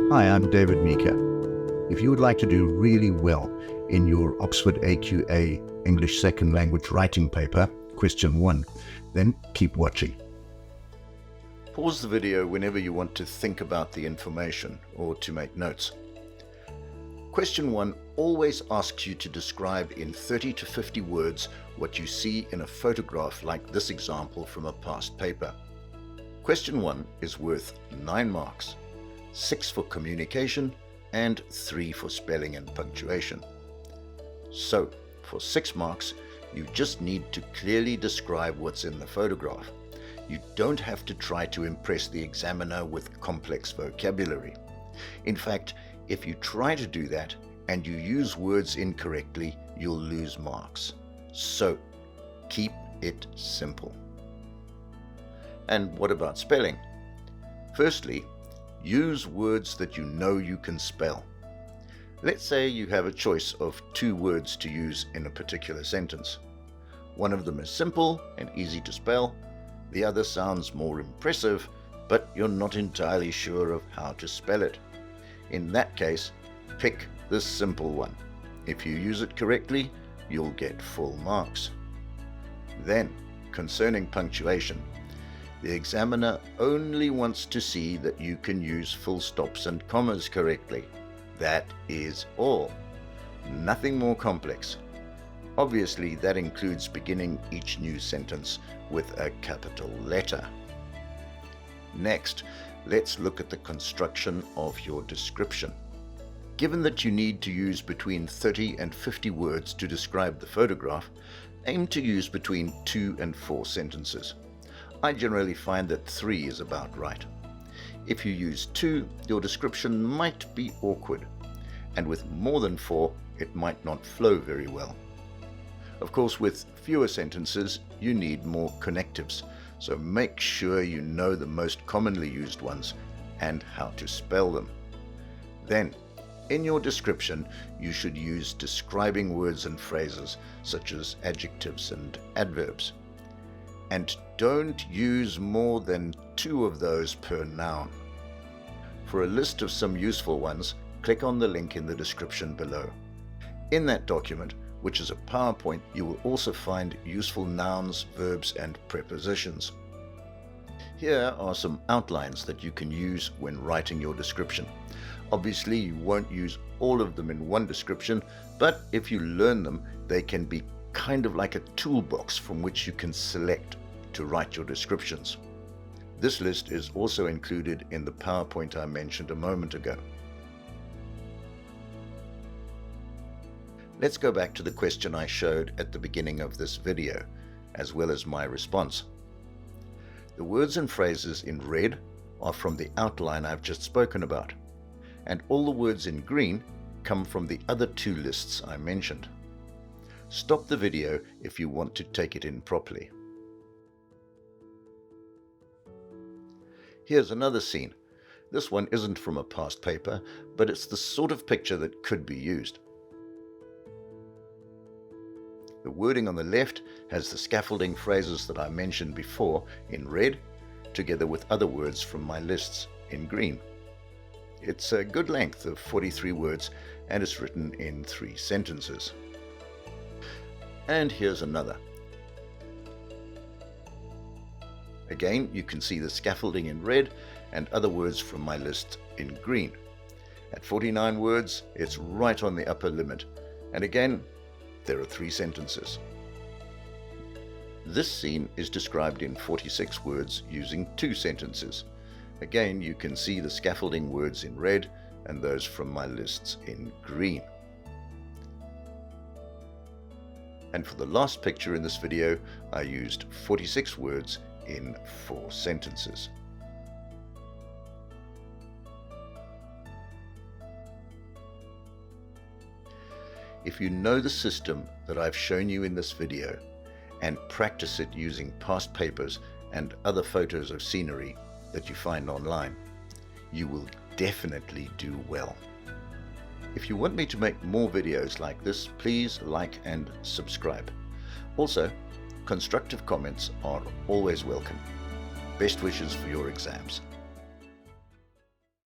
Hi, I'm David Meeker. If you would like to do really well in your Oxford AQA English Second Language writing paper, question 1, then keep watching. Pause the video whenever you want to think about the information or to make notes. Question 1 always asks you to describe in 30 to 50 words what you see in a photograph like this example from a past paper. Question 1 is worth 9 marks. 6 for communication and 3 for spelling and punctuation. So, for 6 marks, you just need to clearly describe what's in the photograph. You don't have to try to impress the examiner with complex vocabulary. In fact, if you try to do that and you use words incorrectly, you'll lose marks. So, keep it simple. And what about spelling? Firstly, use words that you know you can spell. Let's say you have a choice of 2 words to use in a particular sentence. One of them is simple and easy to spell. The other sounds more impressive, but you're not entirely sure of how to spell it. In that case, pick the simple one. If you use it correctly, you'll get full marks. Then, concerning punctuation, the examiner only wants to see that you can use full stops and commas correctly. That is all. Nothing more complex. Obviously, that includes beginning each new sentence with a capital letter. Next, let's look at the construction of your description. Given that you need to use between 30 and 50 words to describe the photograph, aim to use between 2 and 4 sentences. I generally find that 3 is about right. If you use 2, your description might be awkward, and with more than 4, it might not flow very well. Of course, with fewer sentences, you need more connectives, so make sure you know the most commonly used ones and how to spell them. Then, in your description, you should use describing words and phrases such as adjectives and adverbs. And don't use more than 2 of those per noun. For a list of some useful ones, click on the link in the description below. In that document, which is a PowerPoint, you will also find useful nouns, verbs, and prepositions. Here are some outlines that you can use when writing your description. Obviously, you won't use all of them in one description, but if you learn them, they can be kind of like a toolbox from which you can select to write your descriptions. This list is also included in the PowerPoint I mentioned a moment ago. Let's go back to the question I showed at the beginning of this video, as well as my response. The words and phrases in red are from the outline I've just spoken about, and all the words in green come from the other 2 lists I mentioned. Stop the video if you want to take it in properly. Here's another scene. This one isn't from a past paper, but it's the sort of picture that could be used. The wording on the left has the scaffolding phrases that I mentioned before in red, together with other words from my lists in green. It's a good length of 43 words and is written in 3 sentences. And here's another. Again, you can see the scaffolding in red and other words from my list in green. At 49 words, it's right on the upper limit. And again, there are 3 sentences. This scene is described in 46 words using 2 sentences. Again, you can see the scaffolding words in red and those from my lists in green. And for the last picture in this video, I used 46 words in 4 sentences. If you know the system that I've shown you in this video and practice it using past papers and other photos of scenery that you find online, you will definitely do well. If you want me to make more videos like this, please like and subscribe. Also, constructive comments are always welcome. Best wishes for your exams.